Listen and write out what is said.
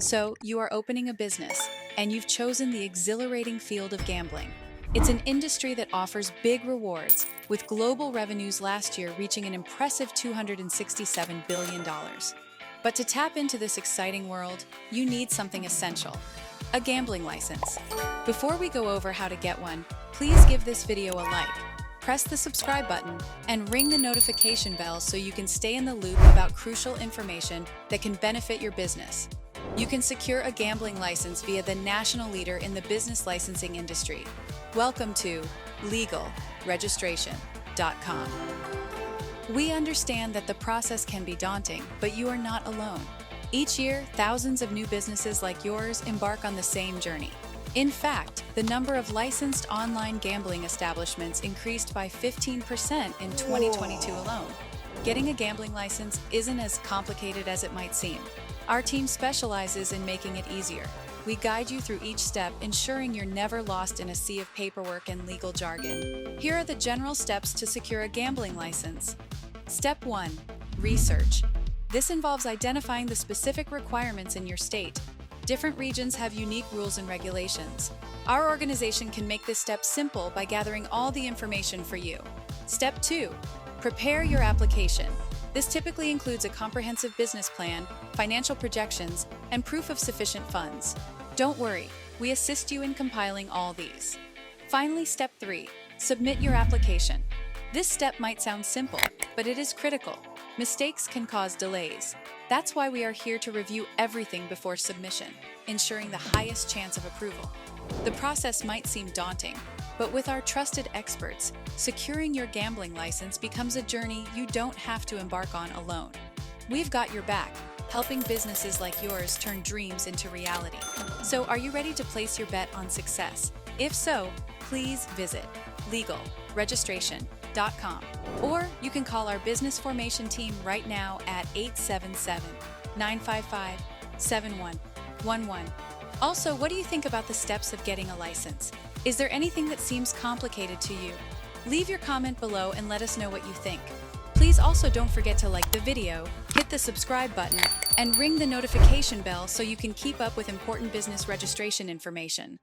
So, you are opening a business, and you've chosen the exhilarating field of gambling. It's an industry that offers big rewards, with global revenues last year reaching an impressive $267 billion. But to tap into this exciting world, you need something essential: a gambling license. Before we go over how to get one, please give this video a like, press the subscribe button, and ring the notification bell so you can stay in the loop about crucial information that can benefit your business. You can secure a gambling license via the national leader in the business licensing industry. Welcome to legalregistration.com. We understand that the process can be daunting, but you are not alone. Each year, thousands of new businesses like yours embark on the same journey. In fact, the number of licensed online gambling establishments increased by 15% in 2022 alone. Getting a gambling license isn't as complicated as it might seem. Our team specializes in making it easier. We guide you through each step, ensuring you're never lost in a sea of paperwork and legal jargon. Here are the general steps to secure a gambling license. Step 1. Research. This involves identifying the specific requirements in your state. Different regions have unique rules and regulations. Our organization can make this step simple by gathering all the information for you. Step 2. Prepare your application. This typically includes a comprehensive business plan, financial projections, and proof of sufficient funds. Don't worry, we assist you in compiling all these. Finally, Step 3. Submit your application. This step might sound simple, but it is critical. Mistakes can cause delays. That's why we are here to review everything before submission, ensuring the highest chance of approval. The process might seem daunting, but with our trusted experts, securing your gambling license becomes a journey you don't have to embark on alone. We've got your back, helping businesses like yours turn dreams into reality. So, are you ready to place your bet on success? If so, please visit legalregistration.com, or you can call our business formation team right now at 877-955-7111. Also, what do you think about the steps of getting a license? Is there anything that seems complicated to you? Leave your comment below and let us know what you think. Please also don't forget to like the video, hit the subscribe button, and ring the notification bell so you can keep up with important business registration information.